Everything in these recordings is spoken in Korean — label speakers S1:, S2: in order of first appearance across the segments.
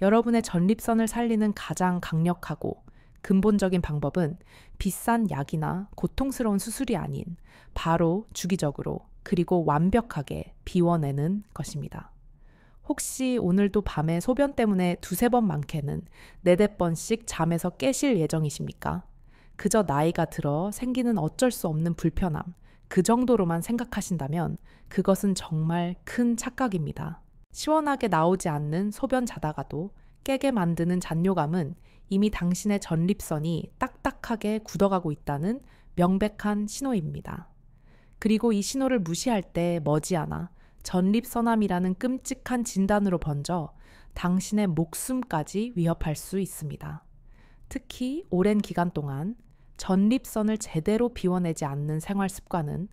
S1: 여러분의 전립선을 살리는 가장 강력하고 근본적인 방법은 비싼 약이나 고통스러운 수술이 아닌 바로 주기적으로 그리고 완벽하게 비워내는 것입니다. 혹시 오늘도 밤에 소변 때문에 두세 번 많게는 네댓 번씩 잠에서 깨실 예정이십니까? 그저 나이가 들어 생기는 어쩔 수 없는 불편함, 그 정도로만 생각하신다면 그것은 정말 큰 착각입니다. 시원하게 나오지 않는 소변 자다가도 깨게 만드는 잔뇨감은 이미 당신의 전립선이 딱딱하게 굳어가고 있다는 명백한 신호입니다. 그리고 이 신호를 무시할 때 머지않아 전립선암이라는 끔찍한 진단으로 번져 당신의 목숨까지 위협할 수 있습니다. 특히 오랜 기간 동안 전립선을 제대로 비워내지 않는 생활 습관은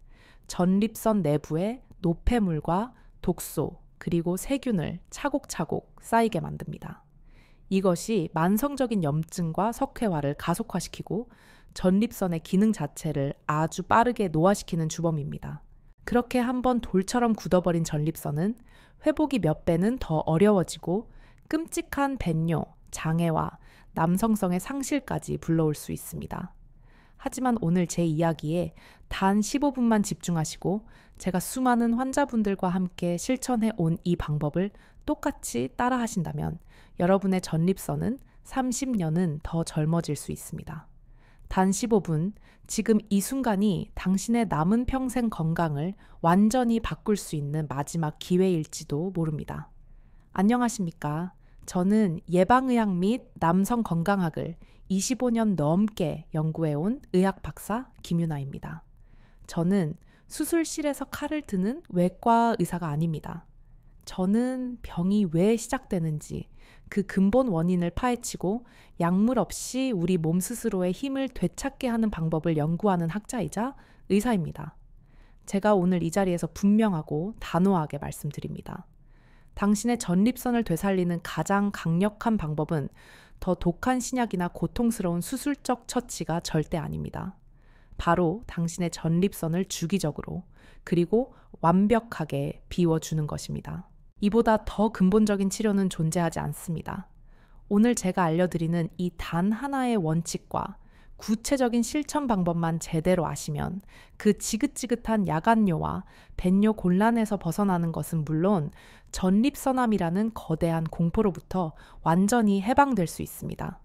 S1: 전립선 내부에 노폐물과 독소 그리고 세균을 차곡차곡 쌓이게 만듭니다. 이것이 만성적인 염증과 석회화를 가속화시키고 전립선의 기능 자체를 아주 빠르게 노화시키는 주범입니다. 그렇게 한번 돌처럼 굳어버린 전립선은 회복이 몇 배는 더 어려워지고 끔찍한 배뇨, 장애와 남성성의 상실까지 불러올 수 있습니다. 하지만 오늘 제 이야기에 단 15분만 집중하시고 제가 수많은 환자분들과 함께 실천해 온 이 방법을 똑같이 따라 하신다면 여러분의 전립선은 30년은 더 젊어질 수 있습니다. 단 15분, 지금 이 순간이 당신의 남은 평생 건강을 완전히 바꿀 수 있는 마지막 기회일지도 모릅니다. 안녕하십니까? 저는 예방의학 및 남성 건강학을 25년 넘게 연구해온 의학 박사 김유나입니다. 저는 수술실에서 칼을 드는 외과 의사가 아닙니다. 저는 병이 왜 시작되는지 그 근본 원인을 파헤치고 약물 없이 우리 몸 스스로의 힘을 되찾게 하는 방법을 연구하는 학자이자 의사입니다. 제가 오늘 이 자리에서 분명하고 단호하게 말씀드립니다. 당신의 전립선을 되살리는 가장 강력한 방법은 더 독한 신약이나 고통스러운 수술적 처치가 절대 아닙니다. 바로 당신의 전립선을 주기적으로 그리고 완벽하게 비워주는 것입니다. 이보다 더 근본적인 치료는 존재하지 않습니다. 오늘 제가 알려드리는 이 단 하나의 원칙과 구체적인 실천 방법만 제대로 아시면 그 지긋지긋한 야간뇨와 뱃뇨 곤란에서 벗어나는 것은 물론 전립선암이라는 거대한 공포로부터 완전히 해방될 수 있습니다.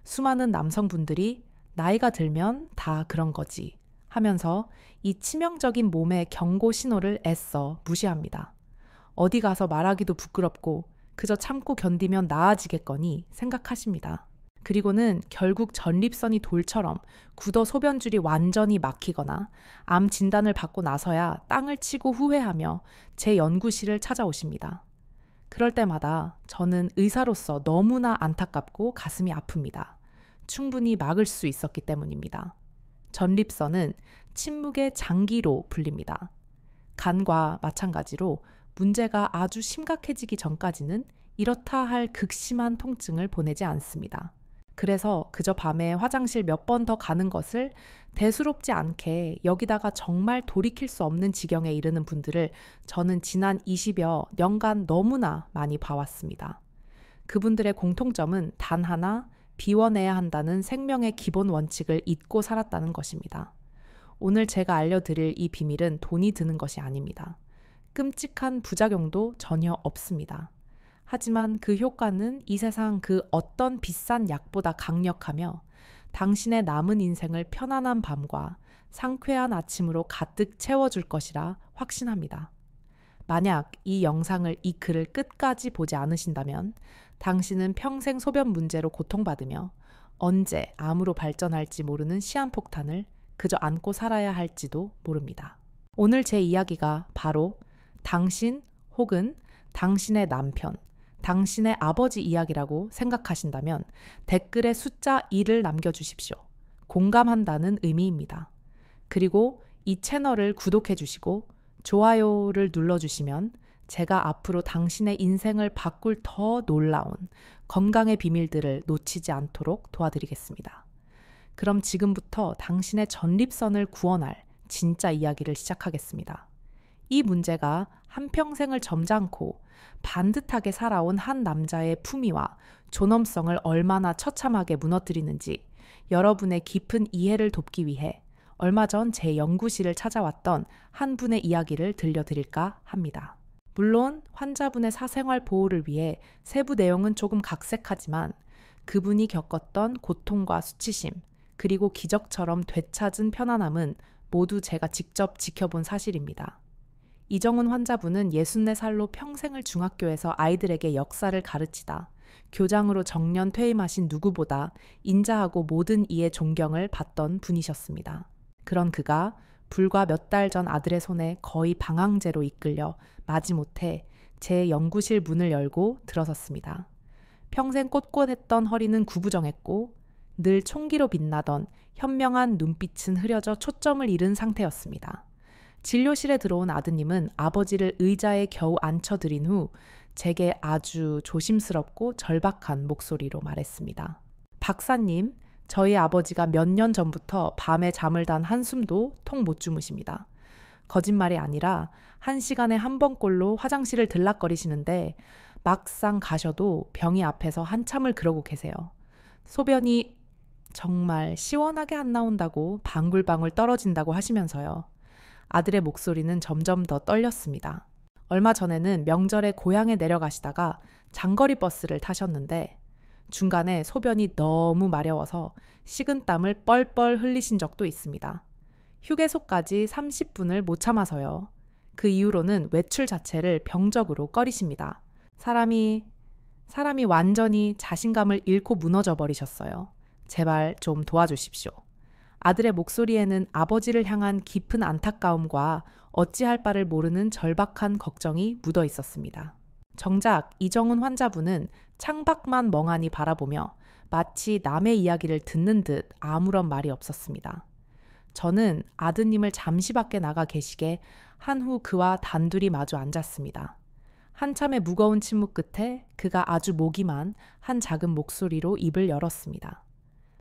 S1: 수많은 남성분들이 나이가 들면 다 그런 거지 하면서 이 치명적인 몸의 경고 신호를 애써 무시합니다. 어디 가서 말하기도 부끄럽고 그저 참고 견디면 나아지겠거니 생각하십니다. 그리고는 결국 전립선이 돌처럼 굳어 소변줄이 완전히 막히거나 암 진단을 받고 나서야 땅을 치고 후회하며 제 연구실을 찾아오십니다. 그럴 때마다 저는 의사로서 너무나 안타깝고 가슴이 아픕니다. 충분히 막을 수 있었기 때문입니다. 전립선은 침묵의 장기로 불립니다. 간과 마찬가지로 문제가 아주 심각해지기 전까지는 이렇다 할 극심한 통증을 보내지 않습니다. 그래서 그저 밤에 화장실 몇 번 더 가는 것을 대수롭지 않게 여기다가 정말 돌이킬 수 없는 지경에 이르는 분들을 저는 지난 20여 년간 너무나 많이 봐왔습니다. 그분들의 공통점은 단 하나, 비워내야 한다는 생명의 기본 원칙을 잊고 살았다는 것입니다. 오늘 제가 알려드릴 이 비밀은 돈이 드는 것이 아닙니다. 끔찍한 부작용도 전혀 없습니다. 하지만 그 효과는 이 세상 그 어떤 비싼 약보다 강력하며 당신의 남은 인생을 편안한 밤과 상쾌한 아침으로 가득 채워줄 것이라 확신합니다. 만약 이 영상을 이 글을 끝까지 보지 않으신다면 당신은 평생 소변 문제로 고통받으며 언제 암으로 발전할지 모르는 시한폭탄을 그저 안고 살아야 할지도 모릅니다. 오늘 제 이야기가 바로 당신 혹은 당신의 남편, 당신의 아버지 이야기라고 생각하신다면 댓글에 숫자 2를 남겨주십시오. 공감한다는 의미입니다. 그리고 이 채널을 구독해 주시고 좋아요를 눌러주시면 제가 앞으로 당신의 인생을 바꿀 더 놀라운 건강의 비밀들을 놓치지 않도록 도와드리겠습니다. 그럼 지금부터 당신의 전립선을 구원할 진짜 이야기를 시작하겠습니다. 이 문제가 한평생을 점잖고 반듯하게 살아온 한 남자의 품위와 존엄성을 얼마나 처참하게 무너뜨리는지 여러분의 깊은 이해를 돕기 위해 얼마 전 제 연구실을 찾아왔던 한 분의 이야기를 들려드릴까 합니다. 물론 환자분의 사생활 보호를 위해 세부 내용은 조금 각색하지만 그분이 겪었던 고통과 수치심, 그리고 기적처럼 되찾은 편안함은 모두 제가 직접 지켜본 사실입니다. 이정훈 환자분은 64살로 평생을 중학교에서 아이들에게 역사를 가르치다 교장으로 정년 퇴임하신 누구보다 인자하고 모든 이의 존경을 받던 분이셨습니다. 그런 그가 불과 몇 달 전 아들의 손에 거의 방황제로 이끌려 마지못해 제 연구실 문을 열고 들어섰습니다. 평생 꼿꼿했던 허리는 구부정했고 늘 총기로 빛나던 현명한 눈빛은 흐려져 초점을 잃은 상태였습니다. 진료실에 들어온 아드님은 아버지를 의자에 겨우 앉혀드린 후 제게 아주 조심스럽고 절박한 목소리로 말했습니다. 박사님, 저희 아버지가 몇 년 전부터 밤에 잠을 단 한숨도 통 못 주무십니다. 거짓말이 아니라 1시간에 한 번꼴로 화장실을 들락거리시는데 막상 가셔도 병이 앞에서 한참을 그러고 계세요. 소변이 정말 시원하게 안 나온다고 방울방울 떨어진다고 하시면서요. 아들의 목소리는 점점 더 떨렸습니다. 얼마 전에는 명절에 고향에 내려가시다가 장거리 버스를 타셨는데 중간에 소변이 너무 마려워서 식은땀을 뻘뻘 흘리신 적도 있습니다. 휴게소까지 30분을 못 참아서요. 그 이후로는 외출 자체를 병적으로 꺼리십니다. 사람이 완전히 자신감을 잃고 무너져 버리셨어요. 제발 좀 도와주십시오. 아들의 목소리에는 아버지를 향한 깊은 안타까움과 어찌할 바를 모르는 절박한 걱정이 묻어 있었습니다. 정작 이정훈 환자분은 창밖만 멍하니 바라보며 마치 남의 이야기를 듣는 듯 아무런 말이 없었습니다. 저는 아드님을 잠시 밖에 나가 계시게 한 후 그와 단둘이 마주 앉았습니다. 한참의 무거운 침묵 끝에 그가 아주 모기만 한 작은 목소리로 입을 열었습니다.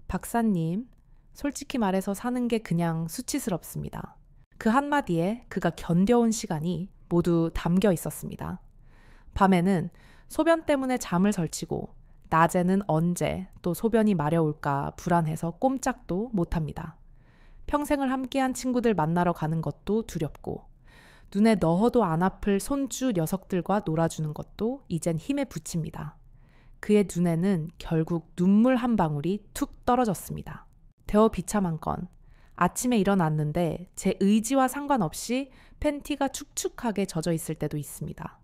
S1: 박사님, 솔직히 말해서 사는 게 그냥 수치스럽습니다. 그 한마디에 그가 견뎌온 시간이 모두 담겨 있었습니다. 밤에는 소변 때문에 잠을 설치고 낮에는 언제 또 소변이 마려울까 불안해서 꼼짝도 못합니다. 평생을 함께한 친구들 만나러 가는 것도 두렵고 눈에 넣어도 안 아플 손주 녀석들과 놀아주는 것도 이젠 힘에 부칩니다. 그의 눈에는 결국 눈물 한 방울이 툭 떨어졌습니다. 데어 비참한 건 아침에 일어났는데 제 의지와 상관없이 팬티가 축축하게 젖어 있을 때도 있습니다.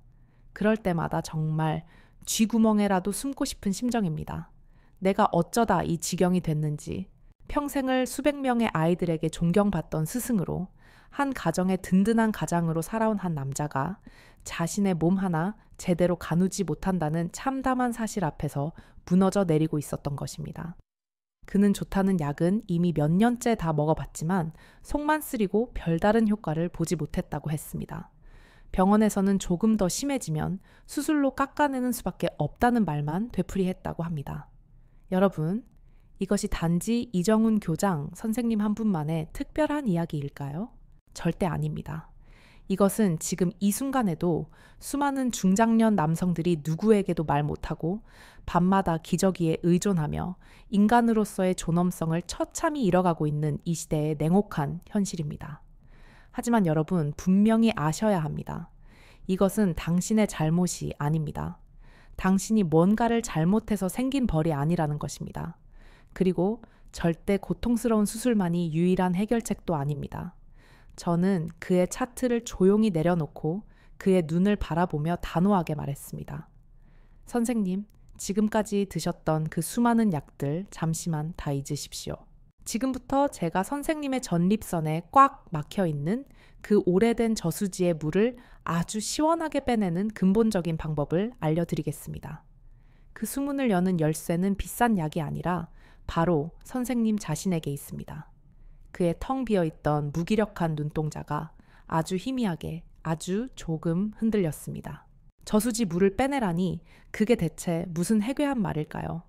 S1: 그럴 때마다 정말 쥐구멍에라도 숨고 싶은 심정입니다. 내가 어쩌다 이 지경이 됐는지 평생을 수백 명의 아이들에게 존경받던 스승으로 한 가정의 든든한 가장으로 살아온 한 남자가 자신의 몸 하나 제대로 가누지 못한다는 참담한 사실 앞에서 무너져 내리고 있었던 것입니다. 그는 좋다는 약은 이미 몇 년째 다 먹어봤지만 속만 쓰리고 별다른 효과를 보지 못했다고 했습니다. 병원에서는 조금 더 심해지면 수술로 깎아내는 수밖에 없다는 말만 되풀이했다고 합니다. 여러분, 이것이 단지 이정훈 교장 선생님 한 분만의 특별한 이야기일까요? 절대 아닙니다. 이것은 지금 이 순간에도 수많은 중장년 남성들이 누구에게도 말 못하고 밤마다 기저귀에 의존하며 인간으로서의 존엄성을 처참히 잃어가고 있는 이 시대의 냉혹한 현실입니다. 하지만 여러분, 분명히 아셔야 합니다. 이것은 당신의 잘못이 아닙니다. 당신이 뭔가를 잘못해서 생긴 벌이 아니라는 것입니다. 그리고 절대 고통스러운 수술만이 유일한 해결책도 아닙니다. 저는 그의 차트를 조용히 내려놓고 그의 눈을 바라보며 단호하게 말했습니다. 선생님, 지금까지 드셨던 그 수많은 약들 잠시만 다 잊으십시오. 지금부터 제가 선생님의 전립선에 꽉 막혀 있는 그 오래된 저수지의 물을 아주 시원하게 빼내는 근본적인 방법을 알려드리겠습니다. 그 수문을 여는 열쇠는 비싼 약이 아니라 바로 선생님 자신에게 있습니다. 그의 텅 비어있던 무기력한 눈동자가 아주 희미하게 아주 조금 흔들렸습니다. 저수지 물을 빼내라니 그게 대체 무슨 해괴한 말일까요?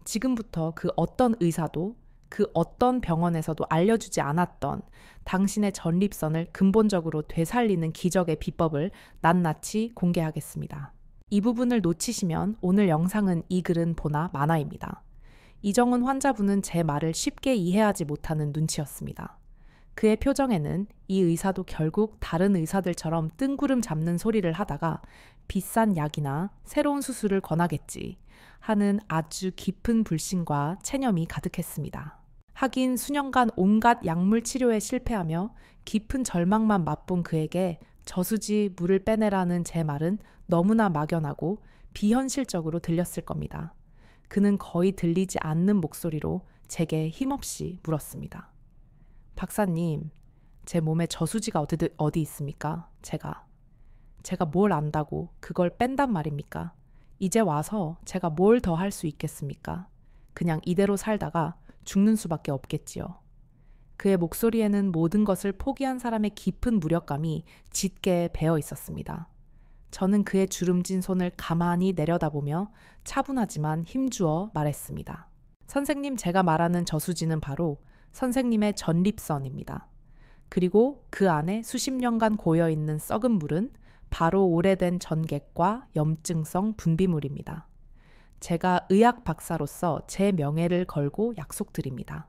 S1: 지금부터 그 어떤 의사도 그 어떤 병원에서도 알려주지 않았던 당신의 전립선을 근본적으로 되살리는 기적의 비법을 낱낱이 공개하겠습니다. 이 부분을 놓치시면 오늘 영상은 이 글은 보나 마나입니다. 이정은 환자분은 제 말을 쉽게 이해하지 못하는 눈치였습니다. 그의 표정에는 이 의사도 결국 다른 의사들처럼 뜬구름 잡는 소리를 하다가 비싼 약이나 새로운 수술을 권하겠지 하는 아주 깊은 불신과 체념이 가득했습니다. 하긴 수년간 온갖 약물 치료에 실패하며 깊은 절망만 맛본 그에게 저수지 물을 빼내라는 제 말은 너무나 막연하고 비현실적으로 들렸을 겁니다. 그는 거의 들리지 않는 목소리로 제게 힘없이 물었습니다. 박사님, 제 몸에 저수지가 어디 있습니까? 제가 뭘 안다고 그걸 뺀단 말입니까? 이제 와서 제가 뭘 더 할 수 있겠습니까? 그냥 이대로 살다가 죽는 수밖에 없겠지요. 그의 목소리에는 모든 것을 포기한 사람의 깊은 무력감이 짙게 배어 있었습니다. 저는 그의 주름진 손을 가만히 내려다보며 차분하지만 힘주어 말했습니다. 선생님, 제가 말하는 저수지는 바로 선생님의 전립선입니다. 그리고 그 안에 수십 년간 고여있는 썩은 물은 바로 오래된 전객과 염증성 분비물입니다. 제가 의학 박사로서 제 명예를 걸고 약속드립니다.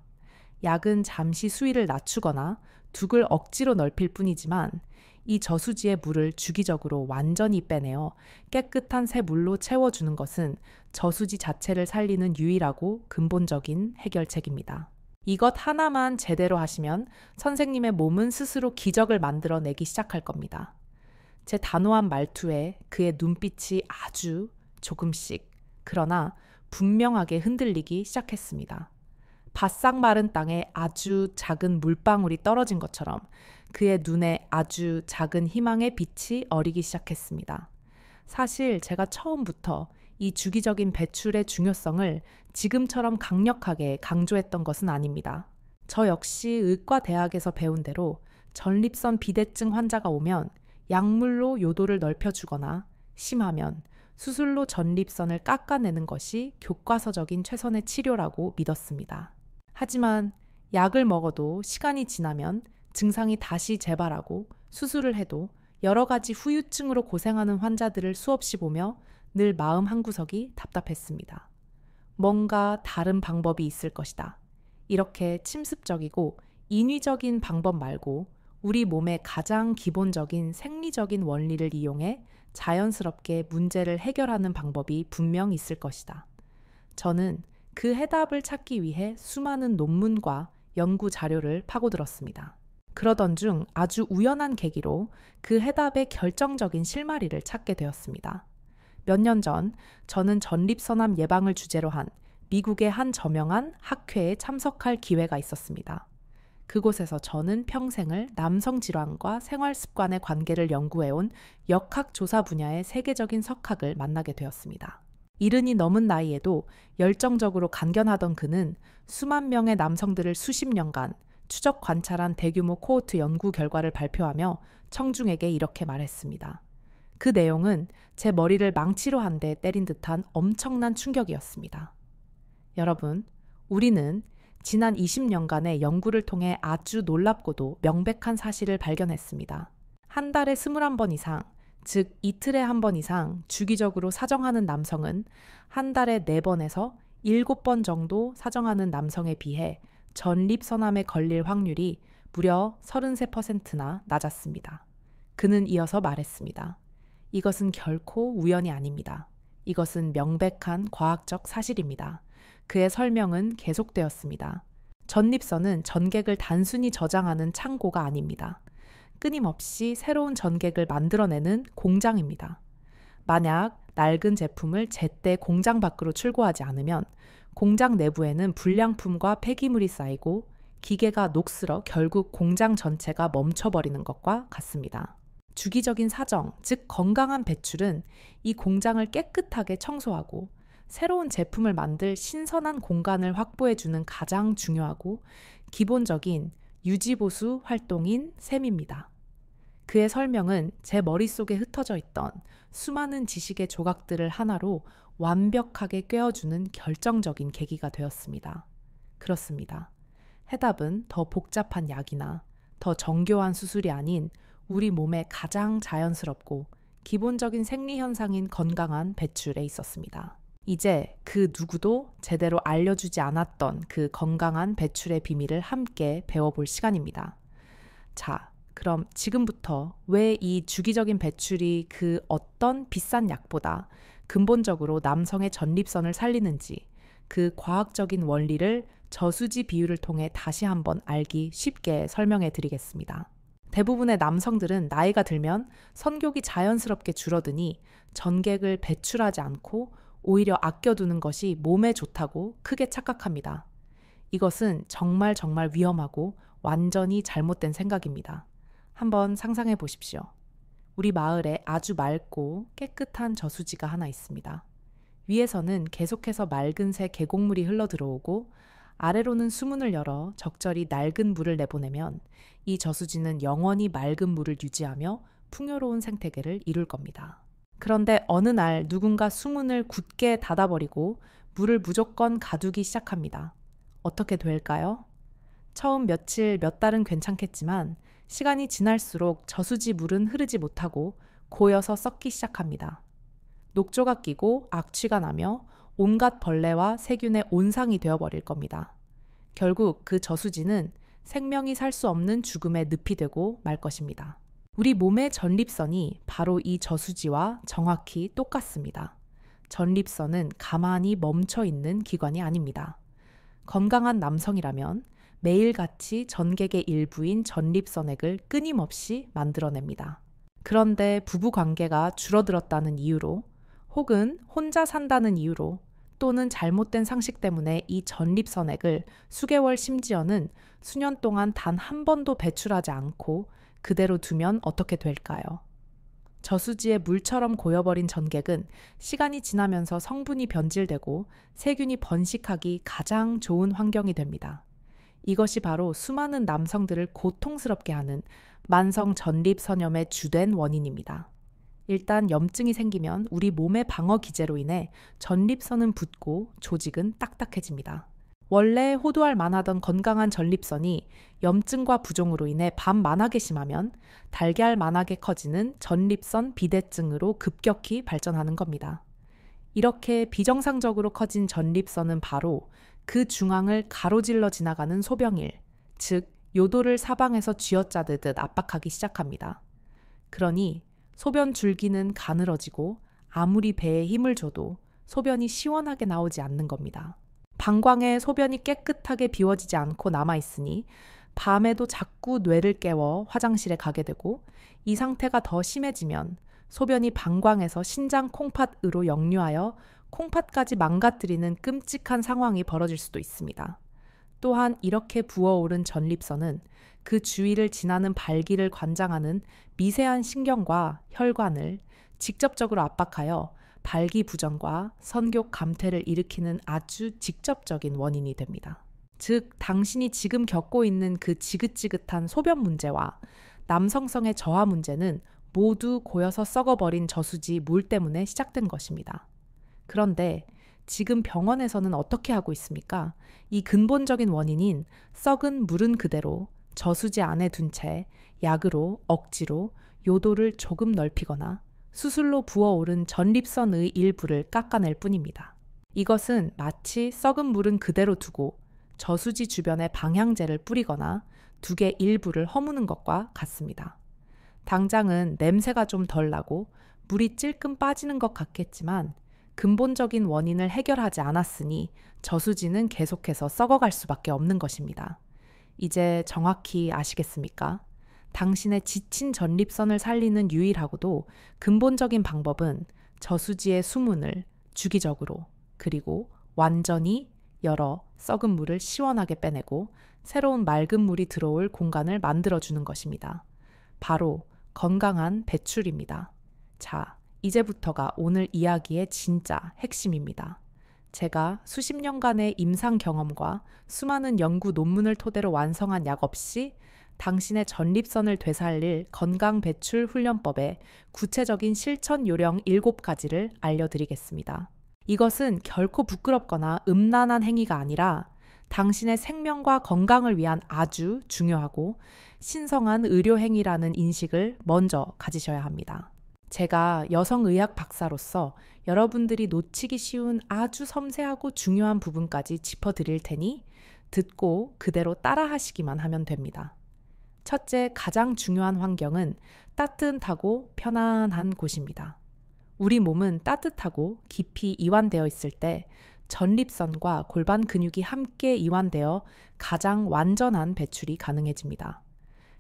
S1: 약은 잠시 수위를 낮추거나 둑을 억지로 넓힐 뿐이지만 이 저수지의 물을 주기적으로 완전히 빼내어 깨끗한 새 물로 채워주는 것은 저수지 자체를 살리는 유일하고 근본적인 해결책입니다. 이것 하나만 제대로 하시면 선생님의 몸은 스스로 기적을 만들어내기 시작할 겁니다. 제 단호한 말투에 그의 눈빛이 아주 조금씩 그러나 분명하게 흔들리기 시작했습니다. 바싹 마른 땅에 아주 작은 물방울이 떨어진 것처럼 그의 눈에 아주 작은 희망의 빛이 어리기 시작했습니다. 사실 제가 처음부터 이 주기적인 배출의 중요성을 지금처럼 강력하게 강조했던 것은 아닙니다. 저 역시 의과대학에서 배운 대로 전립선 비대증 환자가 오면 약물로 요도를 넓혀주거나 심하면 수술로 전립선을 깎아내는 것이 교과서적인 최선의 치료라고 믿었습니다. 하지만 약을 먹어도 시간이 지나면 증상이 다시 재발하고 수술을 해도 여러 가지 후유증으로 고생하는 환자들을 수없이 보며 늘 마음 한구석이 답답했습니다. 뭔가 다른 방법이 있을 것이다. 이렇게 침습적이고 인위적인 방법 말고 우리 몸의 가장 기본적인 생리적인 원리를 이용해 자연스럽게 문제를 해결하는 방법이 분명 있을 것이다. 저는 그 해답을 찾기 위해 수많은 논문과 연구 자료를 파고들었습니다. 그러던 중 아주 우연한 계기로 그 해답의 결정적인 실마리를 찾게 되었습니다. 몇 년 전 저는 전립선암 예방을 주제로 한 미국의 한 저명한 학회에 참석할 기회가 있었습니다. 그곳에서 저는 평생을 남성 질환과 생활 습관의 관계를 연구해온 역학조사 분야의 세계적인 석학을 만나게 되었습니다. 이른이 넘은 나이에도 열정적으로 간견하던 그는 수만 명의 남성들을 수십 년간 추적 관찰한 대규모 코호트 연구 결과를 발표하며 청중에게 이렇게 말했습니다. 그 내용은 제 머리를 망치로 한 대 때린 듯한 엄청난 충격이었습니다. 여러분, 우리는 지난 20년간의 연구를 통해 아주 놀랍고도 명백한 사실을 발견했습니다. 한 달에 21번 이상, 즉 이틀에 한 번 이상 주기적으로 사정하는 남성은 한 달에 4번에서 7번 정도 사정하는 남성에 비해 전립선암에 걸릴 확률이 무려 33%나 낮았습니다. 그는 이어서 말했습니다. 이것은 결코 우연이 아닙니다. 이것은 명백한 과학적 사실입니다. 그의 설명은 계속되었습니다. 전립선은 전객을 단순히 저장하는 창고가 아닙니다. 끊임없이 새로운 전객을 만들어내는 공장입니다. 만약 낡은 제품을 제때 공장 밖으로 출고하지 않으면 공장 내부에는 불량품과 폐기물이 쌓이고 기계가 녹슬어 결국 공장 전체가 멈춰버리는 것과 같습니다. 주기적인 사정, 즉 건강한 배출은 이 공장을 깨끗하게 청소하고 새로운 제품을 만들 신선한 공간을 확보해주는 가장 중요하고 기본적인 유지보수 활동인 셈입니다. 그의 설명은 제 머릿속에 흩어져 있던 수많은 지식의 조각들을 하나로 완벽하게 꿰어주는 결정적인 계기가 되었습니다. 그렇습니다. 해답은 더 복잡한 약이나 더 정교한 수술이 아닌 우리 몸에 가장 자연스럽고 기본적인 생리 현상인 건강한 배출에 있었습니다. 이제 그 누구도 제대로 알려주지 않았던 그 건강한 배출의 비밀을 함께 배워볼 시간입니다. 자, 그럼 지금부터 왜 이 주기적인 배출이 그 어떤 비싼 약보다 근본적으로 남성의 전립선을 살리는지 그 과학적인 원리를 저수지 비유를 통해 다시 한번 알기 쉽게 설명해 드리겠습니다. 대부분의 남성들은 나이가 들면 성욕이 자연스럽게 줄어드니 전객을 배출하지 않고 오히려 아껴두는 것이 몸에 좋다고 크게 착각합니다. 이것은 정말 위험하고 완전히 잘못된 생각입니다. 한번 상상해 보십시오. 우리 마을에 아주 맑고 깨끗한 저수지가 하나 있습니다. 위에서는 계속해서 맑은 새 계곡물이 흘러 들어오고 아래로는 수문을 열어 적절히 낡은 물을 내보내면 이 저수지는 영원히 맑은 물을 유지하며 풍요로운 생태계를 이룰 겁니다. 그런데 어느 날 누군가 수문을 굳게 닫아버리고 물을 무조건 가두기 시작합니다. 어떻게 될까요? 처음 며칠, 몇 달은 괜찮겠지만 시간이 지날수록 저수지 물은 흐르지 못하고 고여서 썩기 시작합니다. 녹조가 끼고 악취가 나며 온갖 벌레와 세균의 온상이 되어버릴 겁니다. 결국 그 저수지는 생명이 살 수 없는 죽음의 늪이 되고 말 것입니다. 우리 몸의 전립선이 바로 이 저수지와 정확히 똑같습니다. 전립선은 가만히 멈춰 있는 기관이 아닙니다. 건강한 남성이라면 매일같이 전객의 일부인 전립선액을 끊임없이 만들어냅니다. 그런데 부부 관계가 줄어들었다는 이유로 혹은 혼자 산다는 이유로 또는 잘못된 상식 때문에 이 전립선액을 수개월 심지어는 수년 동안 단 한 번도 배출하지 않고 그대로 두면 어떻게 될까요? 저수지에 물처럼 고여버린 전객은 시간이 지나면서 성분이 변질되고 세균이 번식하기 가장 좋은 환경이 됩니다. 이것이 바로 수많은 남성들을 고통스럽게 하는 만성 전립선염의 주된 원인입니다. 일단 염증이 생기면 우리 몸의 방어 기제로 인해 전립선은 붓고 조직은 딱딱해집니다. 원래 호두알 만하던 건강한 전립선이 염증과 부종으로 인해 밤만하게 심하면 달걀 만하게 커지는 전립선 비대증으로 급격히 발전하는 겁니다. 이렇게 비정상적으로 커진 전립선은 바로 그 중앙을 가로질러 지나가는 소병일, 즉 요도를 사방에서 쥐어짜듯 압박하기 시작합니다. 그러니 소변 줄기는 가늘어지고 아무리 배에 힘을 줘도 소변이 시원하게 나오지 않는 겁니다. 방광에 소변이 깨끗하게 비워지지 않고 남아있으니 밤에도 자꾸 뇌를 깨워 화장실에 가게 되고 이 상태가 더 심해지면 소변이 방광에서 신장 콩팥으로 역류하여 콩팥까지 망가뜨리는 끔찍한 상황이 벌어질 수도 있습니다. 또한 이렇게 부어오른 전립선은 그 주위를 지나는 발기를 관장하는 미세한 신경과 혈관을 직접적으로 압박하여 발기부전과 성욕 감퇴를 일으키는 아주 직접적인 원인이 됩니다. 즉, 당신이 지금 겪고 있는 그 지긋지긋한 소변 문제와 남성성의 저하 문제는 모두 고여서 썩어버린 저수지 물 때문에 시작된 것입니다. 그런데 지금 병원에서는 어떻게 하고 있습니까? 이 근본적인 원인인 썩은 물은 그대로 저수지 안에 둔 채 약으로 억지로 요도를 조금 넓히거나 수술로 부어오른 전립선의 일부를 깎아낼 뿐입니다. 이것은 마치 썩은 물은 그대로 두고 저수지 주변에 방향제를 뿌리거나 두개 일부를 허무는 것과 같습니다. 당장은 냄새가 좀 덜 나고 물이 찔끔 빠지는 것 같겠지만 근본적인 원인을 해결하지 않았으니 저수지는 계속해서 썩어갈 수밖에 없는 것입니다. 이제 정확히 아시겠습니까? 당신의 지친 전립선을 살리는 유일하고도 근본적인 방법은 저수지의 수문을 주기적으로 그리고 완전히 열어 썩은 물을 시원하게 빼내고 새로운 맑은 물이 들어올 공간을 만들어주는 것입니다. 바로 건강한 배출입니다. 자, 이제부터가 오늘 이야기의 진짜 핵심입니다. 제가 수십 년간의 임상 경험과 수많은 연구 논문을 토대로 완성한 약 없이 당신의 전립선을 되살릴 건강 배출 훈련법의 구체적인 실천 요령 7가지를 알려드리겠습니다. 이것은 결코 부끄럽거나 음란한 행위가 아니라 당신의 생명과 건강을 위한 아주 중요하고 신성한 의료행위라는 인식을 먼저 가지셔야 합니다. 제가 여성의학 박사로서 여러분들이 놓치기 쉬운 아주 섬세하고 중요한 부분까지 짚어드릴 테니 듣고 그대로 따라하시기만 하면 됩니다. 첫째, 가장 중요한 환경은 따뜻하고 편안한 곳입니다. 우리 몸은 따뜻하고 깊이 이완되어 있을 때 전립선과 골반 근육이 함께 이완되어 가장 완전한 배출이 가능해집니다.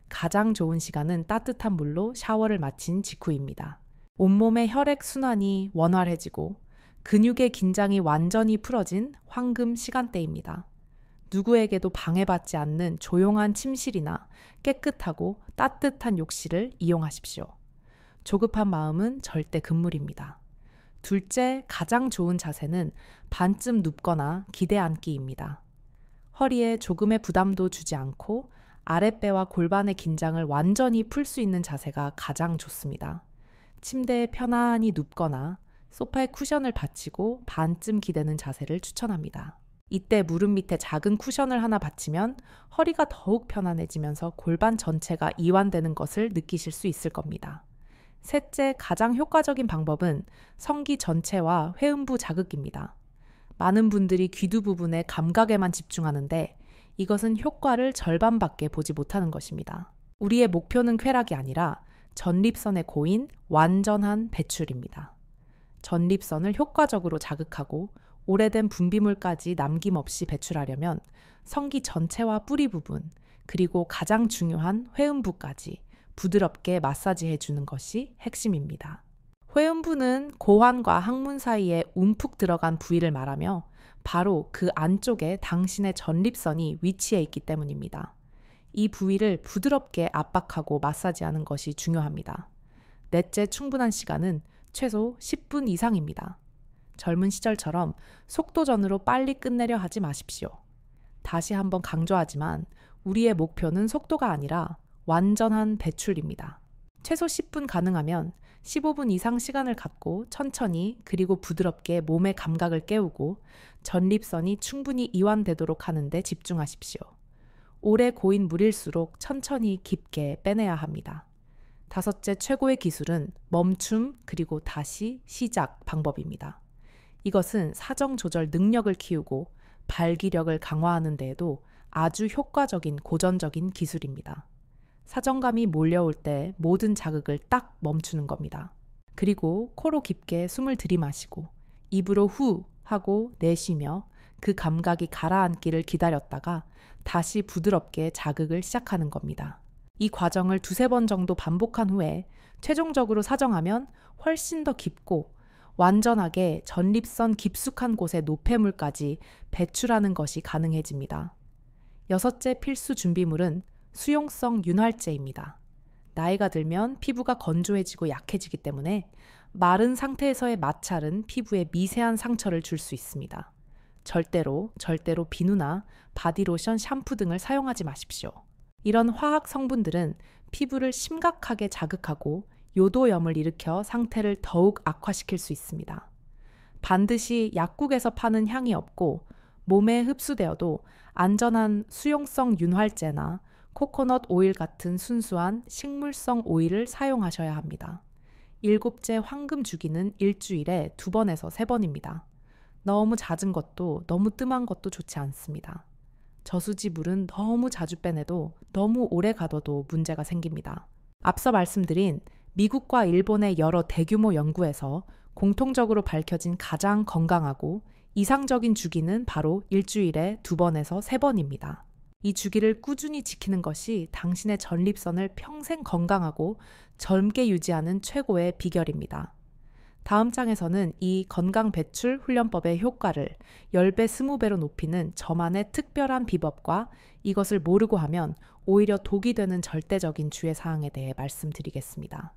S1: 가장 좋은 시간은 따뜻한 물로 샤워를 마친 직후입니다. 온몸의 혈액 순환이 원활해지고 근육의 긴장이 완전히 풀어진 황금 시간대입니다. 누구에게도 방해받지 않는 조용한 침실이나 깨끗하고 따뜻한 욕실을 이용하십시오. 조급한 마음은 절대 금물입니다. 둘째, 가장 좋은 자세는 반쯤 눕거나 기대 앉기입니다. 허리에 조금의 부담도 주지 않고 아랫배와 골반의 긴장을 완전히 풀 수 있는 자세가 가장 좋습니다. 침대에 편안히 눕거나 소파에 쿠션을 받치고 반쯤 기대는 자세를 추천합니다. 이때 무릎 밑에 작은 쿠션을 하나 받치면 허리가 더욱 편안해지면서 골반 전체가 이완되는 것을 느끼실 수 있을 겁니다. 셋째, 가장 효과적인 방법은 성기 전체와 회음부 자극입니다. 많은 분들이 귀두 부분의 감각에만 집중하는데 이것은 효과를 절반밖에 보지 못하는 것입니다. 우리의 목표는 쾌락이 아니라 전립선의 고인 완전한 배출입니다. 전립선을 효과적으로 자극하고 오래된 분비물까지 남김없이 배출하려면 성기 전체와 뿌리 부분, 그리고 가장 중요한 회음부까지 부드럽게 마사지해 주는 것이 핵심입니다. 회음부는 고환과 항문 사이에 움푹 들어간 부위를 말하며 바로 그 안쪽에 당신의 전립선이 위치해 있기 때문입니다. 이 부위를 부드럽게 압박하고 마사지하는 것이 중요합니다. 넷째, 충분한 시간은 최소 10분 이상입니다. 젊은 시절처럼 속도전으로 빨리 끝내려 하지 마십시오. 다시 한번 강조하지만 우리의 목표는 속도가 아니라 완전한 배출입니다. 최소 10분 가능하면 15분 이상 시간을 갖고 천천히 그리고 부드럽게 몸의 감각을 깨우고 전립선이 충분히 이완되도록 하는 데 집중하십시오. 오래 고인 물일수록 천천히 깊게 빼내야 합니다. 다섯째, 최고의 기술은 멈춤 그리고 다시 시작 방법입니다. 이것은 사정 조절 능력을 키우고 발기력을 강화하는 데에도 아주 효과적인 고전적인 기술입니다. 사정감이 몰려올 때 모든 자극을 딱 멈추는 겁니다. 그리고 코로 깊게 숨을 들이마시고 입으로 후 하고 내쉬며 그 감각이 가라앉기를 기다렸다가 다시 부드럽게 자극을 시작하는 겁니다. 이 과정을 2-3번 정도 반복한 후에 최종적으로 사정하면 훨씬 더 깊고 완전하게 전립선 깊숙한 곳의 노폐물까지 배출하는 것이 가능해집니다. 여섯째 필수 준비물은 수용성 윤활제입니다. 나이가 들면 피부가 건조해지고 약해지기 때문에 마른 상태에서의 마찰은 피부에 미세한 상처를 줄 수 있습니다. 절대로 비누나 바디로션, 샴푸 등을 사용하지 마십시오. 이런 화학 성분들은 피부를 심각하게 자극하고 요도염을 일으켜 상태를 더욱 악화시킬 수 있습니다. 반드시 약국에서 파는 향이 없고 몸에 흡수되어도 안전한 수용성 윤활제나 코코넛 오일 같은 순수한 식물성 오일을 사용하셔야 합니다. 7째 황금 주기는 일주일에 2번에서 3번입니다. 너무 잦은 것도 너무 뜸한 것도 좋지 않습니다. 저수지 물은 너무 자주 빼내도 너무 오래 가둬도 문제가 생깁니다. 앞서 말씀드린 미국과 일본의 여러 대규모 연구에서 공통적으로 밝혀진 가장 건강하고 이상적인 주기는 바로 일주일에 2번에서 3번입니다. 이 주기를 꾸준히 지키는 것이 당신의 전립선을 평생 건강하고 젊게 유지하는 최고의 비결입니다. 다음 장에서는 이 건강 배출 훈련법의 효과를 10배, 20배로 높이는 저만의 특별한 비법과 이것을 모르고 하면 오히려 독이 되는 절대적인 주의사항에 대해 말씀드리겠습니다.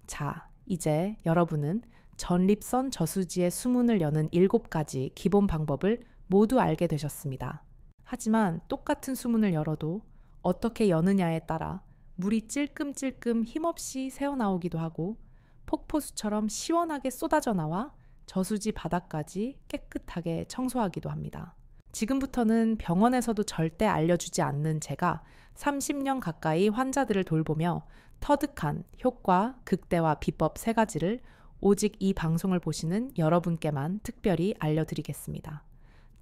S1: 자, 이제 여러분은 전립선 저수지의 수문을 여는 7가지 기본 방법을 모두 알게 되셨습니다. 하지만 똑같은 수문을 열어도 어떻게 여느냐에 따라 물이 찔끔찔끔 힘없이 새어나오기도 하고 폭포수처럼 시원하게 쏟아져 나와 저수지 바닥까지 깨끗하게 청소하기도 합니다. 지금부터는 병원에서도 절대 알려주지 않는 제가 30년 가까이 환자들을 돌보며 터득한 효과, 극대화 비법 3가지를 오직 이 방송을 보시는 여러분께만 특별히 알려드리겠습니다.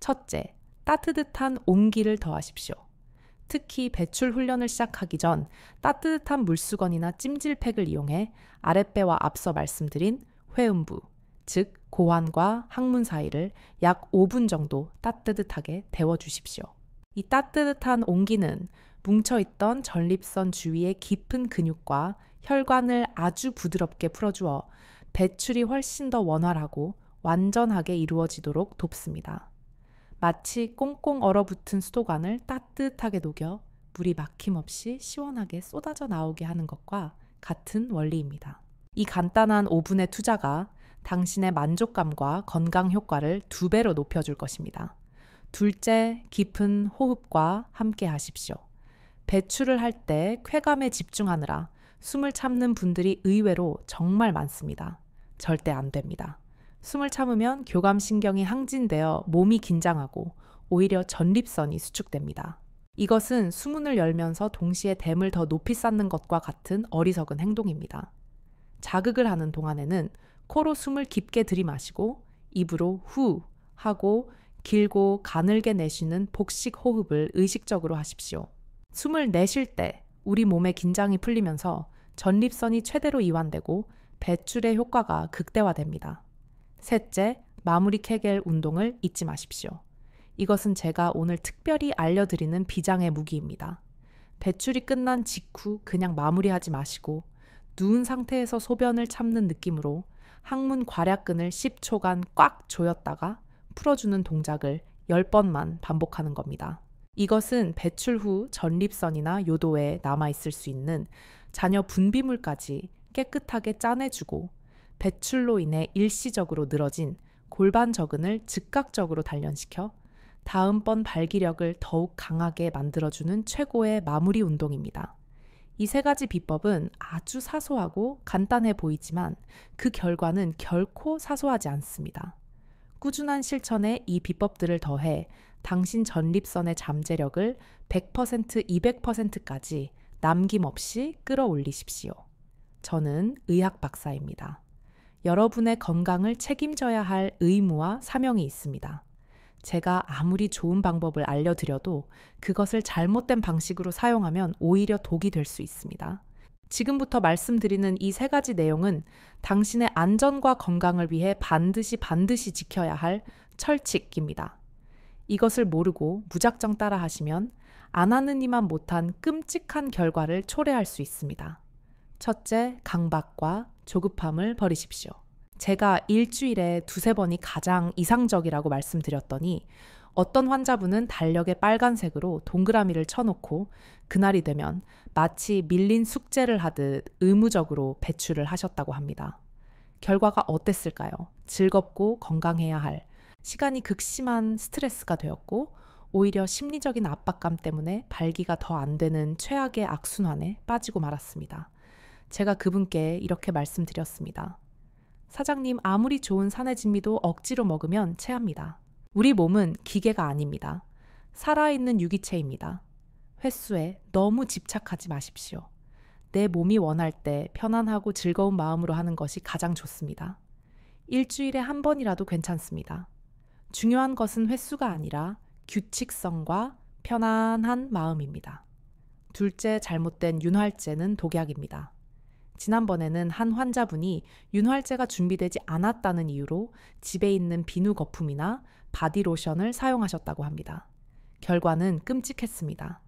S1: 첫째, 따뜻한 온기를 더하십시오. 특히 배출 훈련을 시작하기 전 따뜻한 물수건이나 찜질팩을 이용해 아랫배와 앞서 말씀드린 회음부, 즉 고환과 항문 사이를 약 5분 정도 따뜻하게 데워주십시오. 이 따뜻한 온기는 뭉쳐있던 전립선 주위의 깊은 근육과 혈관을 아주 부드럽게 풀어주어 배출이 훨씬 더 원활하고 완전하게 이루어지도록 돕습니다. 마치 꽁꽁 얼어붙은 수도관을 따뜻하게 녹여 물이 막힘없이 시원하게 쏟아져 나오게 하는 것과 같은 원리입니다. 이 간단한 5분의 투자가 당신의 만족감과 건강 효과를 2배로 높여줄 것입니다. 둘째, 깊은 호흡과 함께 하십시오. 배출을 할 때 쾌감에 집중하느라 숨을 참는 분들이 의외로 정말 많습니다. 절대 안 됩니다. 숨을 참으면 교감신경이 항진되어 몸이 긴장하고 오히려 전립선이 수축됩니다. 이것은 수문을 열면서 동시에 댐을 더 높이 쌓는 것과 같은 어리석은 행동입니다. 자극을 하는 동안에는 코로 숨을 깊게 들이마시고 입으로 후 하고 길고 가늘게 내쉬는 복식 호흡을 의식적으로 하십시오. 숨을 내쉴 때 우리 몸의 긴장이 풀리면서 전립선이 최대로 이완되고 배출의 효과가 극대화됩니다. 셋째, 마무리 케겔 운동을 잊지 마십시오. 이것은 제가 오늘 특별히 알려드리는 비장의 무기입니다. 배출이 끝난 직후 그냥 마무리하지 마시고 누운 상태에서 소변을 참는 느낌으로 항문 괄약근을 10초간 꽉 조였다가 풀어주는 동작을 10번만 반복하는 겁니다. 이것은 배출 후 전립선이나 요도에 남아있을 수 있는 잔여 분비물까지 깨끗하게 짜내주고 배출로 인해 일시적으로 늘어진 골반 저근을 즉각적으로 단련시켜 다음번 발기력을 더욱 강하게 만들어주는 최고의 마무리 운동입니다. 이 3가지 비법은 아주 사소하고 간단해 보이지만 그 결과는 결코 사소하지 않습니다. 꾸준한 실천에 이 비법들을 더해 당신 전립선의 잠재력을 100%, 200%까지 남김없이 끌어올리십시오. 저는 의학 박사입니다. 여러분의 건강을 책임져야 할 의무와 사명이 있습니다. 제가 아무리 좋은 방법을 알려드려도 그것을 잘못된 방식으로 사용하면 오히려 독이 될 수 있습니다. 지금부터 말씀드리는 이 3가지 내용은 당신의 안전과 건강을 위해 반드시 지켜야 할 철칙입니다. 이것을 모르고 무작정 따라 하시면 안 하는 이만 못한 끔찍한 결과를 초래할 수 있습니다. 첫째, 강박과 조급함을 버리십시오. 제가 일주일에 2-3번이 가장 이상적이라고 말씀드렸더니 어떤 환자분은 달력에 빨간색으로 동그라미를 쳐놓고 그날이 되면 마치 밀린 숙제를 하듯 의무적으로 배출을 하셨다고 합니다. 결과가 어땠을까요? 즐겁고 건강해야 할 시간이 극심한 스트레스가 되었고 오히려 심리적인 압박감 때문에 발기가 더 안 되는 최악의 악순환에 빠지고 말았습니다. 제가 그분께 이렇게 말씀드렸습니다. 사장님, 아무리 좋은 산해진미도 억지로 먹으면 체합니다. 우리 몸은 기계가 아닙니다. 살아있는 유기체입니다. 횟수에 너무 집착하지 마십시오. 내 몸이 원할 때 편안하고 즐거운 마음으로 하는 것이 가장 좋습니다. 일주일에 1번이라도 괜찮습니다. 중요한 것은 횟수가 아니라 규칙성과 편안한 마음입니다. 둘째, 잘못된 윤활제는 독약입니다. 지난번에는 한 환자분이 윤활제가 준비되지 않았다는 이유로 집에 있는 비누 거품이나 바디로션을 사용하셨다고 합니다. 결과는 끔찍했습니다.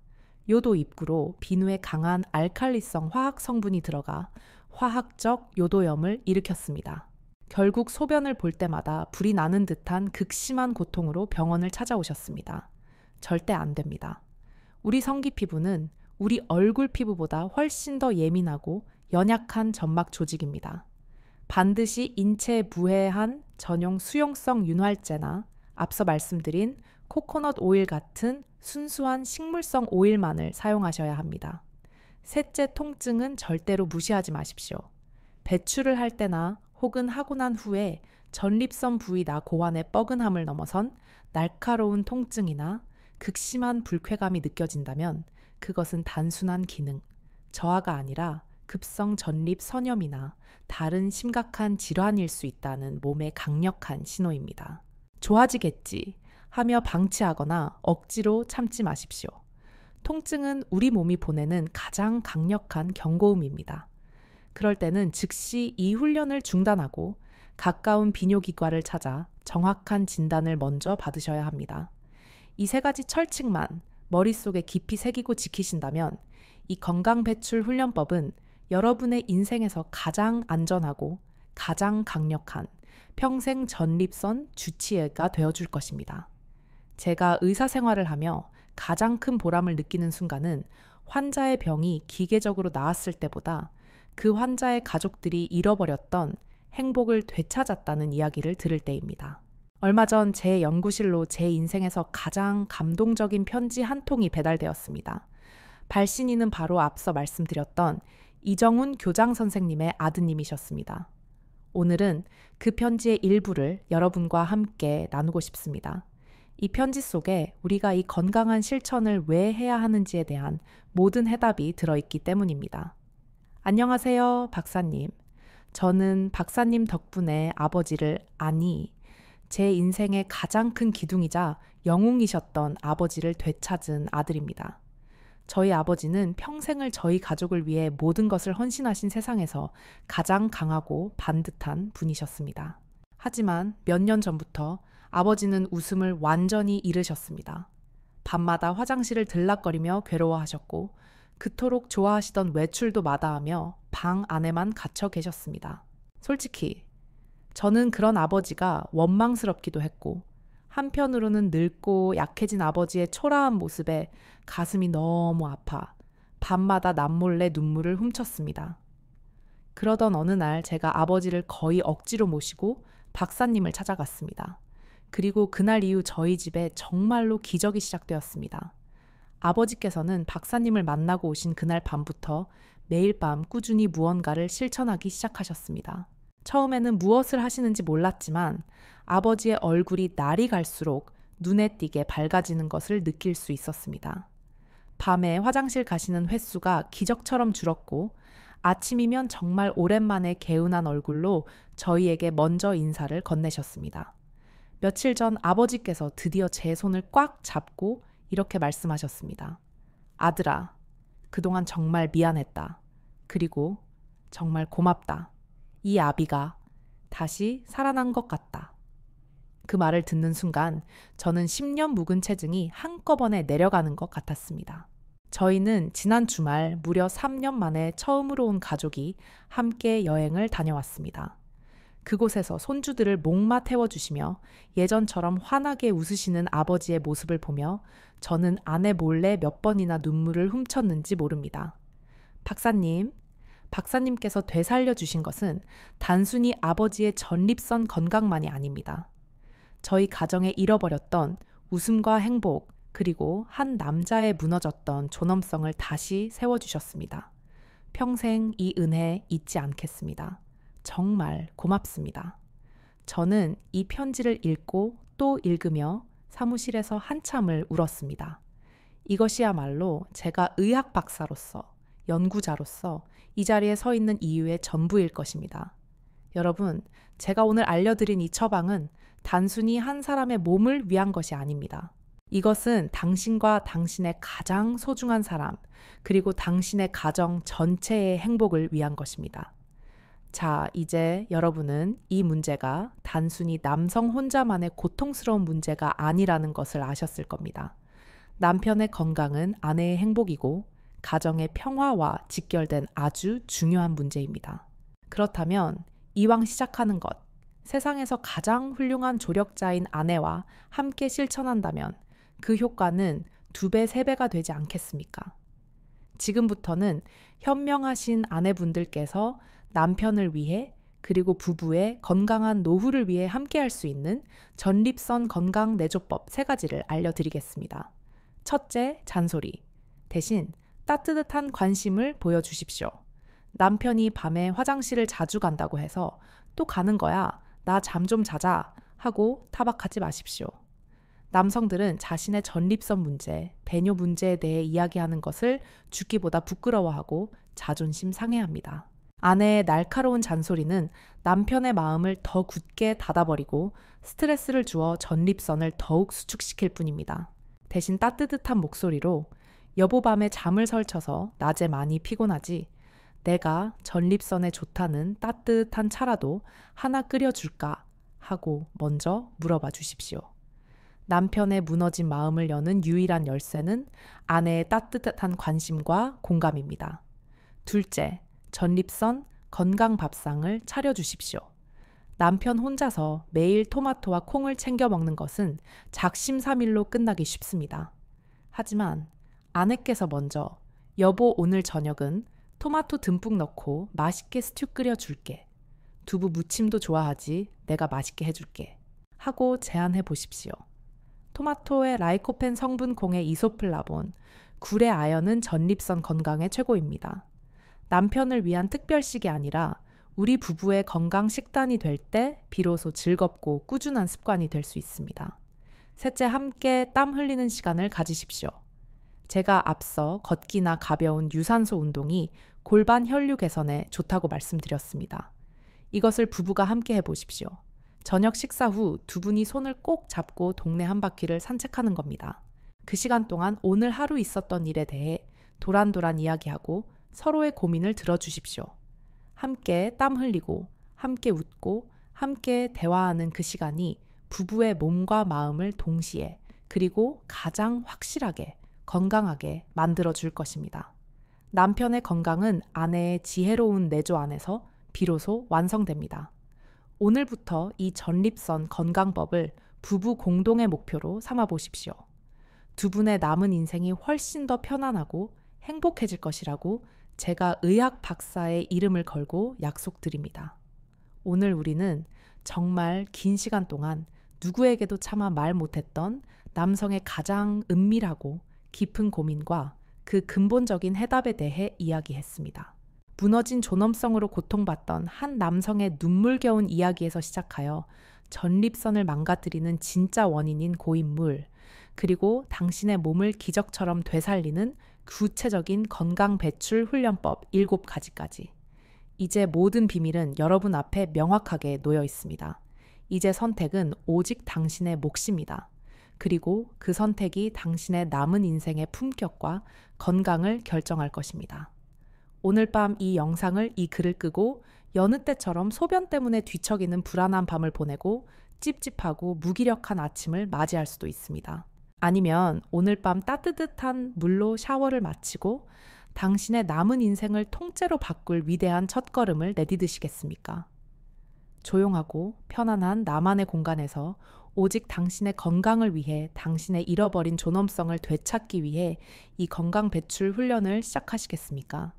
S1: 요도 입구로 비누에 강한 알칼리성 화학 성분이 들어가 화학적 요도염을 일으켰습니다. 결국 소변을 볼 때마다 불이 나는 듯한 극심한 고통으로 병원을 찾아오셨습니다. 절대 안 됩니다. 우리 성기 피부는 우리 얼굴 피부보다 훨씬 더 예민하고 연약한 점막 조직입니다. 반드시 인체에 무해한 전용 수용성 윤활제나 앞서 말씀드린 코코넛 오일 같은 순수한 식물성 오일만을 사용하셔야 합니다. 셋째, 통증은 절대로 무시하지 마십시오. 배출을 할 때나 혹은 하고 난 후에 전립선 부위나 고환의 뻐근함을 넘어선 날카로운 통증이나 극심한 불쾌감이 느껴진다면 그것은 단순한 기능, 저하가 아니라 급성 전립 선염이나 다른 심각한 질환일 수 있다는 몸의 강력한 신호입니다. 좋아지겠지 하며 방치하거나 억지로 참지 마십시오. 통증은 우리 몸이 보내는 가장 강력한 경고음입니다. 그럴 때는 즉시 이 훈련을 중단하고 가까운 비뇨기과를 찾아 정확한 진단을 먼저 받으셔야 합니다. 이 세 가지 철칙만 머릿속에 깊이 새기고 지키신다면 이 건강배출 훈련법은 여러분의 인생에서 가장 안전하고 가장 강력한 평생 전립선 주치의가 되어줄 것입니다. 제가 의사 생활을 하며 가장 큰 보람을 느끼는 순간은 환자의 병이 기계적으로 나았을 때보다 그 환자의 가족들이 잃어버렸던 행복을 되찾았다는 이야기를 들을 때입니다. 얼마 전 제 연구실로 제 인생에서 가장 감동적인 편지 한 통이 배달되었습니다. 발신인은 바로 앞서 말씀드렸던 이정훈 교장 선생님의 아드님이셨습니다. 오늘은 그 편지의 일부를 여러분과 함께 나누고 싶습니다. 이 편지 속에 우리가 이 건강한 실천을 왜 해야 하는지에 대한 모든 해답이 들어있기 때문입니다. 안녕하세요, 박사님. 저는 박사님 덕분에 아버지를, 아니, 제 인생의 가장 큰 기둥이자 영웅이셨던 아버지를 되찾은 아들입니다. 저희 아버지는 평생을 저희 가족을 위해 모든 것을 헌신하신 세상에서 가장 강하고 반듯한 분이셨습니다. 하지만 몇 년 전부터 아버지는 웃음을 완전히 잃으셨습니다. 밤마다 화장실을 들락거리며 괴로워하셨고 그토록 좋아하시던 외출도 마다하며 방 안에만 갇혀 계셨습니다. 솔직히 저는 그런 아버지가 원망스럽기도 했고 한편으로는 늙고 약해진 아버지의 초라한 모습에 가슴이 너무 아파 밤마다 남몰래 눈물을 훔쳤습니다. 그러던 어느 날 제가 아버지를 거의 억지로 모시고 박사님을 찾아갔습니다. 그리고 그날 이후 저희 집에 정말로 기적이 시작되었습니다. 아버지께서는 박사님을 만나고 오신 그날 밤부터 매일 밤 꾸준히 무언가를 실천하기 시작하셨습니다. 처음에는 무엇을 하시는지 몰랐지만 아버지의 얼굴이 날이 갈수록 눈에 띄게 밝아지는 것을 느낄 수 있었습니다. 밤에 화장실 가시는 횟수가 기적처럼 줄었고 아침이면 정말 오랜만에 개운한 얼굴로 저희에게 먼저 인사를 건네셨습니다. 며칠 전 아버지께서 드디어 제 손을 꽉 잡고 이렇게 말씀하셨습니다. 아들아, 그동안 정말 미안했다. 그리고 정말 고맙다. 이 아비가 다시 살아난 것 같다. 그 말을 듣는 순간 저는 10년 묵은 체증이 한꺼번에 내려가는 것 같았습니다. 저희는 지난 주말 무려 3년 만에 처음으로 온 가족이 함께 여행을 다녀왔습니다. 그곳에서 손주들을 목마 태워주시며 예전처럼 환하게 웃으시는 아버지의 모습을 보며 저는 아내 몰래 몇 번이나 눈물을 훔쳤는지 모릅니다. 박사님께서 되살려 주신 것은 단순히 아버지의 전립선 건강만이 아닙니다. 저희 가정에 잃어버렸던 웃음과 행복, 그리고 한 남자의 무너졌던 존엄성을 다시 세워주셨습니다. 평생 이 은혜 잊지 않겠습니다. 정말 고맙습니다. 저는 이 편지를 읽고 또 읽으며 사무실에서 한참을 울었습니다. 이것이야말로 제가 의학 박사로서, 연구자로서 이 자리에 서 있는 이유의 전부일 것입니다. 여러분, 제가 오늘 알려드린 이 처방은 단순히 한 사람의 몸을 위한 것이 아닙니다. 이것은 당신과 당신의 가장 소중한 사람, 그리고 당신의 가정 전체의 행복을 위한 것입니다. 자, 이제 여러분은 이 문제가 단순히 남성 혼자만의 고통스러운 문제가 아니라는 것을 아셨을 겁니다. 남편의 건강은 아내의 행복이고 가정의 평화와 직결된 아주 중요한 문제입니다. 그렇다면 이왕 시작하는 것, 세상에서 가장 훌륭한 조력자인 아내와 함께 실천한다면 그 효과는 2배, 3배가 되지 않겠습니까? 지금부터는 현명하신 아내분들께서 남편을 위해 그리고 부부의 건강한 노후를 위해 함께할 수 있는 전립선 건강 내조법 3가지를 알려드리겠습니다. 첫째, 잔소리. 대신 따뜻한 관심을 보여주십시오. 남편이 밤에 화장실을 자주 간다고 해서 또 가는 거야. 나 잠 좀 자자 하고 타박하지 마십시오. 남성들은 자신의 전립선 문제, 배뇨 문제에 대해 이야기하는 것을 죽기보다 부끄러워하고 자존심 상해합니다. 아내의 날카로운 잔소리는 남편의 마음을 더 굳게 닫아버리고 스트레스를 주어 전립선을 더욱 수축시킬 뿐입니다. 대신 따뜻한 목소리로 여보 밤에 잠을 설쳐서 낮에 많이 피곤하지? 내가 전립선에 좋다는 따뜻한 차라도 하나 끓여줄까? 하고 먼저 물어봐 주십시오. 남편의 무너진 마음을 여는 유일한 열쇠는 아내의 따뜻한 관심과 공감입니다. 둘째, 전립선 건강 밥상을 차려주십시오. 남편 혼자서 매일 토마토와 콩을 챙겨 먹는 것은 작심삼일로 끝나기 쉽습니다. 하지만 아내께서 먼저 여보 오늘 저녁은 토마토 듬뿍 넣고 맛있게 스튜 끓여줄게. 두부 무침도 좋아하지 내가 맛있게 해줄게. 하고 제안해 보십시오. 토마토의 라이코펜 성분 콩의 이소플라본, 굴의 아연은 전립선 건강에 최고입니다. 남편을 위한 특별식이 아니라 우리 부부의 건강 식단이 될 때 비로소 즐겁고 꾸준한 습관이 될 수 있습니다. 셋째, 함께 땀 흘리는 시간을 가지십시오. 제가 앞서 걷기나 가벼운 유산소 운동이 골반 혈류 개선에 좋다고 말씀드렸습니다. 이것을 부부가 함께 해보십시오. 저녁 식사 후 두 분이 손을 꼭 잡고 동네 한 바퀴를 산책하는 겁니다. 그 시간 동안 오늘 하루 있었던 일에 대해 도란도란 이야기하고 서로의 고민을 들어주십시오. 함께 땀 흘리고, 함께 웃고, 함께 대화하는 그 시간이 부부의 몸과 마음을 동시에 그리고 가장 확실하게 건강하게 만들어줄 것입니다. 남편의 건강은 아내의 지혜로운 내조 안에서 비로소 완성됩니다. 오늘부터 이 전립선 건강법을 부부 공동의 목표로 삼아 보십시오. 두 분의 남은 인생이 훨씬 더 편안하고 행복해질 것이라고 제가 의학 박사의 이름을 걸고 약속드립니다. 오늘 우리는 정말 긴 시간 동안 누구에게도 차마 말 못했던 남성의 가장 은밀하고 깊은 고민과 그 근본적인 해답에 대해 이야기했습니다. 무너진 존엄성으로 고통받던 한 남성의 눈물겨운 이야기에서 시작하여 전립선을 망가뜨리는 진짜 원인인 고인물, 그리고 당신의 몸을 기적처럼 되살리는 구체적인 건강 배출 훈련법 7가지까지. 이제 모든 비밀은 여러분 앞에 명확하게 놓여 있습니다. 이제 선택은 오직 당신의 몫입니다. 그리고 그 선택이 당신의 남은 인생의 품격과 건강을 결정할 것입니다. 오늘 밤 이 영상을 이 글을 끄고 여느 때처럼 소변 때문에 뒤척이는 불안한 밤을 보내고 찝찝하고 무기력한 아침을 맞이할 수도 있습니다. 아니면 오늘 밤 따뜻한 물로 샤워를 마치고 당신의 남은 인생을 통째로 바꿀 위대한 첫걸음을 내디디시겠습니까? 조용하고 편안한 나만의 공간에서 오직 당신의 건강을 위해 당신의 잃어버린 존엄성을 되찾기 위해 이 건강 배출 훈련을 시작하시겠습니까?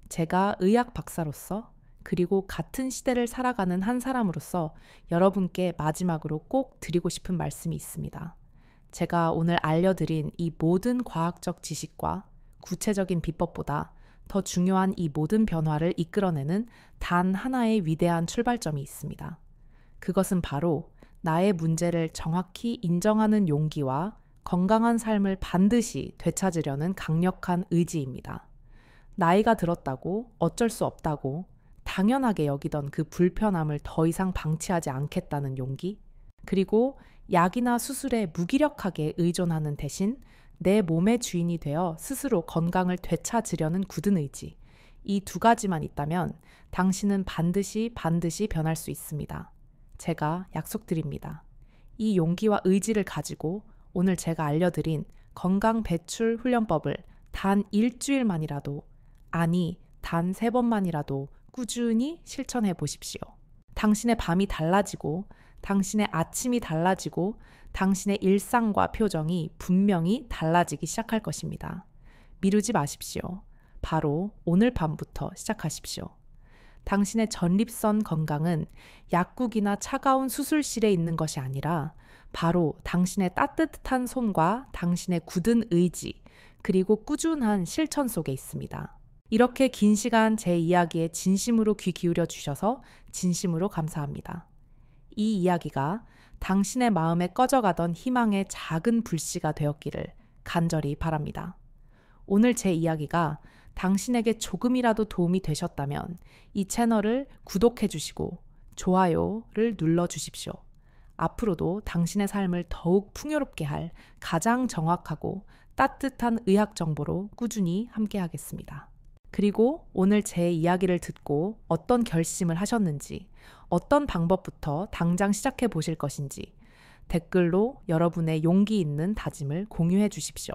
S1: 제가 의학 박사로서 그리고 같은 시대를 살아가는 한 사람으로서 여러분께 마지막으로 꼭 드리고 싶은 말씀이 있습니다. 제가 오늘 알려드린 이 모든 과학적 지식과 구체적인 비법보다 더 중요한 이 모든 변화를 이끌어내는 단 하나의 위대한 출발점이 있습니다. 그것은 바로 나의 문제를 정확히 인정하는 용기와 건강한 삶을 반드시 되찾으려는 강력한 의지입니다. 나이가 들었다고 어쩔 수 없다고 당연하게 여기던 그 불편함을 더 이상 방치하지 않겠다는 용기, 그리고 약이나 수술에 무기력하게 의존하는 대신 내 몸의 주인이 되어 스스로 건강을 되찾으려는 굳은 의지, 이 2가지만 있다면 당신은 반드시 변할 수 있습니다. 제가 약속드립니다. 이 용기와 의지를 가지고 오늘 제가 알려드린 건강 배출 훈련법을 단 일주일만이라도, 아니 단 3번만이라도 꾸준히 실천해 보십시오. 당신의 밤이 달라지고 당신의 아침이 달라지고 당신의 일상과 표정이 분명히 달라지기 시작할 것입니다. 미루지 마십시오. 바로 오늘 밤부터 시작하십시오. 당신의 전립선 건강은 약국이나 차가운 수술실에 있는 것이 아니라 바로 당신의 따뜻한 손과 당신의 굳은 의지, 그리고 꾸준한 실천 속에 있습니다. 이렇게 긴 시간 제 이야기에 진심으로 귀 기울여 주셔서 진심으로 감사합니다. 이 이야기가 당신의 마음에 꺼져가던 희망의 작은 불씨가 되었기를 간절히 바랍니다. 오늘 제 이야기가 당신에게 조금이라도 도움이 되셨다면 이 채널을 구독해 주시고 좋아요를 눌러 주십시오. 앞으로도 당신의 삶을 더욱 풍요롭게 할 가장 정확하고 따뜻한 의학 정보로 꾸준히 함께하겠습니다. 그리고 오늘 제 이야기를 듣고 어떤 결심을 하셨는지, 어떤 방법부터 당장 시작해 보실 것인지 댓글로 여러분의 용기 있는 다짐을 공유해 주십시오.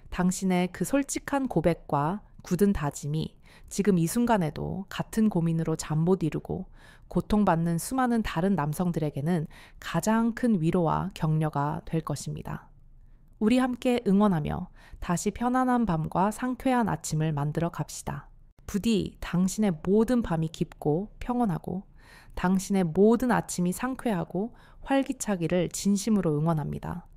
S1: 당신의 그 솔직한 고백과 굳은 다짐이 지금 이 순간에도 같은 고민으로 잠 못 이루고 고통받는 수많은 다른 남성들에게는 가장 큰 위로와 격려가 될 것입니다. 우리 함께 응원하며 다시 편안한 밤과 상쾌한 아침을 만들어 갑시다. 부디 당신의 모든 밤이 깊고 평온하고 당신의 모든 아침이 상쾌하고 활기차기를 진심으로 응원합니다.